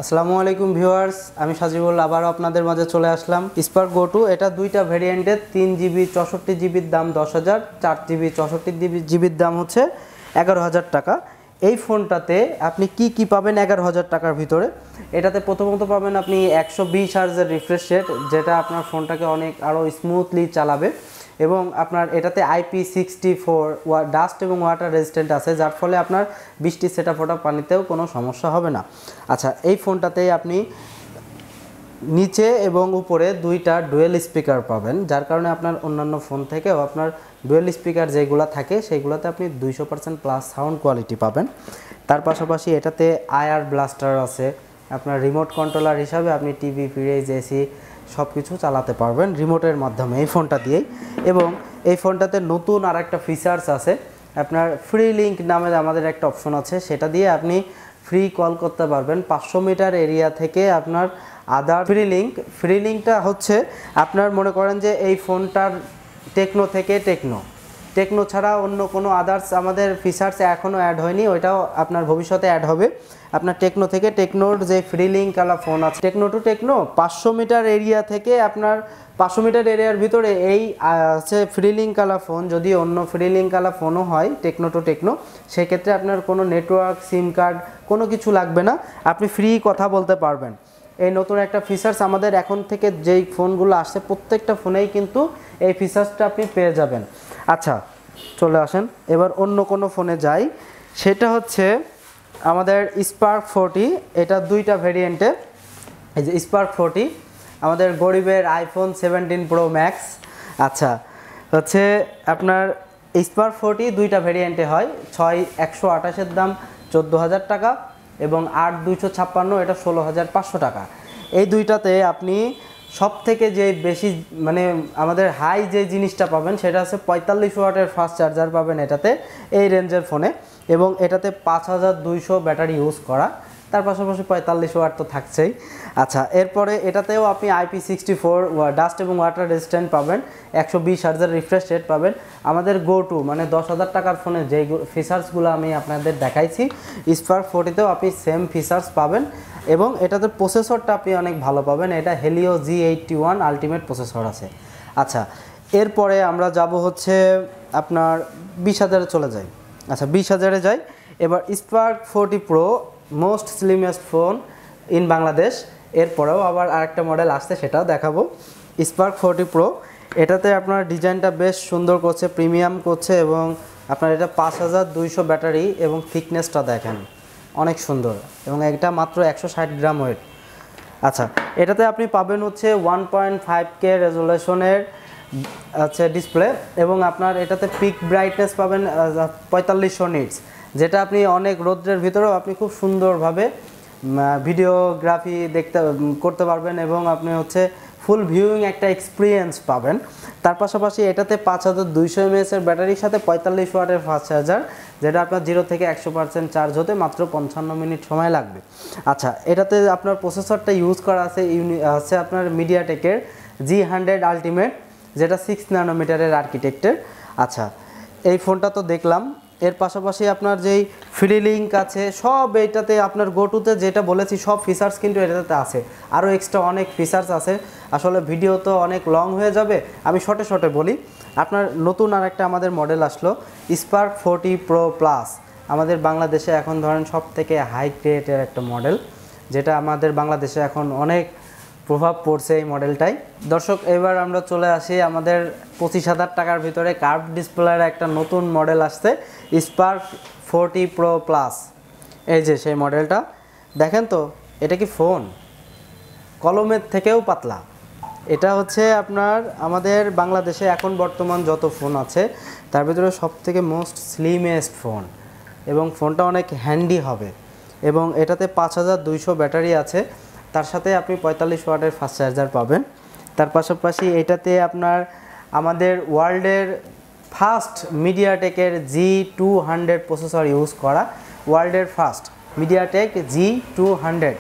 আসসালামু আলাইকুম ভিউয়ার্স, আমি সাজিবুল আবারও আপনাদের মাঝে চলে আসলাম। স্পার্ক গো টু এটা দুইটা ভেরিয়েন্টের 3GB 64GB দাম 10,000, 4GB 64GB দাম হচ্ছে 11,000 টাকা। এই ফোনটাতে আপনি কি পাবেন 11,000 টাকার ভিতরে? এটাতে প্রথমত পাবেন আপনি 120 হার্জের রিফ্রেশ রেট, যেটা আপনার ফোনটাকে অনেক আরও স্মুথলি চালাবে এবং আপনার এটাতে IP64 ডাস্ট এবং ওয়াটার রেজিস্ট্যান্ট আছে, যার ফলে আপনার বৃষ্টি সেটা ফোটা পানিতেও কোনো সমস্যা হবে না। আচ্ছা, এই ফোনটাতে আপনি নিচে এবং উপরে দুইটা ডুয়েল স্পিকার পাবেন, যার কারণে আপনার অন্যান্য ফোন থেকেও আপনার ডুয়েল স্পিকার যেগুলো থাকে সেইগুলোতে আপনি 200% প্লাস সাউন্ড কোয়ালিটি পাবেন। তার পাশাপাশি এটাতে আইআর ব্লাস্টার আছে, আপনার রিমোট কন্ট্রোলার হিসাবে আপনি টিভি, ফ্রিজ, এসি সব কিছু চালাতে পারবেন রিমোটের মাধ্যমে এই ফোনটা দিয়েই। এবং এই ফোনটাতে নতুন আর একটা ফিচার্স আছে, আপনার ফ্রি লিঙ্ক নামে আমাদের একটা অপশন আছে, সেটা দিয়ে আপনি ফ্রি কল করতে পারবেন 500 মিটার এরিয়া থেকে। আপনার আদার ফ্রি লিঙ্কটা হচ্ছে আপনার মনে করেন যে এই ফোনটার টেকনো থেকে টেকনো ছাড়া অন্য কোনো আদার্স আমাদের ফিচার্স এখনও অ্যাড হয়নি, ওইটাও আপনার ভবিষ্যতে অ্যাড হবে। আপনার টেকনো থেকে টেকনোর যে ফ্রি লিঙ্কওয়ালা ফোন আছে, Tecno to Tecno 500 metre area থেকে আপনার 500 মিটার এরিয়ার ভিতরে এই আছে ফ্রি লিঙ্কওয়ালা ফোন। যদি অন্য ফ্রি লিঙ্কওয়ালা ফোনও হয় টেকনো টু টেকনো, সেক্ষেত্রে আপনার কোনো নেটওয়ার্ক, সিম কার্ড কোনো কিছু লাগবে না, আপনি ফ্রি কথা বলতে পারবেন। এই নতুন একটা ফিচার্স আমাদের এখন থেকে যেই ফোনগুলো আসছে প্রত্যেকটা ফোনেই কিন্তু এই ফিচার্সটা আপনি পেয়ে যাবেন। আচ্ছা, চলে আসেন এবার অন্য কোনো ফোনে যাই, সেটা হচ্ছে আমাদের স্পার্ক 40। এটা দুইটা ভেরিয়েন্টে, এই যে স্পার্ক 40 আমাদের গরিবের আইফোন 17 প্রো ম্যাক্স। আচ্ছা, হচ্ছে আপনার স্পার্ক 40 দুইটা ভেরিয়েন্টে হয়, 6128-এর দাম 14,000 টাকা এবং 8256 এটা 16,500 টাকা। এই দুইটাতে আপনি সব থেকে যে বেশি মানে আমাদের হাই যে জিনিসটা পাবেন সেটা হচ্ছে 45 ওয়াটের ফাস্ট চার্জার পাবেন এটাতে, এই রেঞ্জের ফোনে। এবং এটাতে 5200 ব্যাটারি ইউজ করা, তার পাশাপাশি 45 ওয়াট তো থাকছেই। আচ্ছা, এরপরে এটাতেও আপনি IP64 ডাস্ট এবং ওয়াটার রেজিস্ট্যান্ট পাবেন, 120 হার্জের রিফ্রেশ রেট পাবেন। আমাদের গো টু মানে 10,000 টাকার ফোনে যেই ফিচার্সগুলো আমি আপনাদের দেখাইছি, স্পার্ক 40তেও আপনি সেম ফিচার্স পাবেন এবং এটাতে প্রসেসরটা আপনি অনেক ভালো পাবেন। এটা হেলিও G81 আলটিমেট প্রসেসর আছে। আচ্ছা, এরপরে আমরা যাব হচ্ছে আপনার 20,000-এ চলে যাই। আচ্ছা, 20,000-এ যাই। এবার spark 40 pro most slimmest phone in Bangladesh. এরপরেও আবার আরেকটা মডেল আসছে, সেটাও দেখাবো। স্পার্ক 40 প্রো এটাতে আপনার ডিজাইনটা বেশ সুন্দর করছে, প্রিমিয়াম করছে এবং আপনার এটা 5200 ব্যাটারি এবং থিকনেসটা দেখেন অনেক সুন্দর এবং এটা মাত্র 160 গ্রাম ওয়েট। আচ্ছা, এটাতে আপনি পাবেন হচ্ছে 1.5K রেজুলেশনের আছে ডিসপ্লে এবং আপনার এটাতে পিক ব্রাইটনেস পাবেন 4500 নিটস, যেটা আপনি অনেক রৌদ্রের ভিতরেও আপনি খুব সুন্দরভাবে ভিডিওগ্রাফি করতে পারবেন এবং আপনি হচ্ছে ফুল ভিউইং একটা এক্সপিরিয়েন্স পাবেন। তার পাশাপাশি এটাতে 5200 mAh-এর ব্যাটারির সাথে 45 ওয়াটের ফাস্ট চার্জার, যেটা আপনার 0 থেকে 100% চার্জ হতে মাত্র 55 মিনিট সময় লাগবে। আচ্ছা, এটাতে আপনার প্রসেসরটা ইউজ করা আছে আপনার মিডিয়াটেকের G100 আলটিমেট, যেটা 6 ন্যানোমিটারের আর্কিটেক্টের। আচ্ছা, এই ফোনটা তো দেখলাম, এর পাশাপাশি আপনার যেই ফ্রি লিঙ্ক আছে সব এইটাতে আপনার গো টুতে যেটা বলেছি সব ফিচার্স কিন্তু এটাতে আছে, আরও এক্সট্রা অনেক ফিচার্স আছে। আসলে ভিডিও তো অনেক লং হয়ে যাবে, আমি শর্টে বলি। আপনার নতুন আর একটা আমাদের মডেল আসলো স্পার্ক 40 প্রো প্লাস, আমাদের বাংলাদেশে এখন ধরেন সব থেকে হাই গ্রেডের একটা মডেল, যেটা আমাদের বাংলাদেশে এখন অনেক প্রভাব পড়ছে এই মডেলটাই। দর্শক, এবার আমরা চলে আসি আমাদের 25,000 টাকার ভিতরে কার্ভ ডিসপ্লের একটা নতুন মডেল আসছে স্পার্ক 40 প্রো প্লাস। এই যে সেই মডেলটা দেখেন তো, এটা কি ফোন? কলমের থেকেও পাতলা। এটা হচ্ছে আপনার আমাদের বাংলাদেশে এখন বর্তমান যত ফোন আছে তার ভিতরে সব থেকে মোস্ট স্লিমেস্ট ফোন এবং ফোনটা অনেক হ্যান্ডি হবে এবং এটাতে 5200 ব্যাটারি আছে, তার সাথে আপনি 45 ওয়াটের ফাস্ট চার্জার পাবেন। তার পাশাপাশি এটাতে আপনার আমাদের ওয়ার্ল্ডের ফার্স্ট মিডিয়াটেকের G200 প্রসেসর ইউজ করা, ওয়ার্ল্ডের ফার্স্ট মিডিয়াটেক G200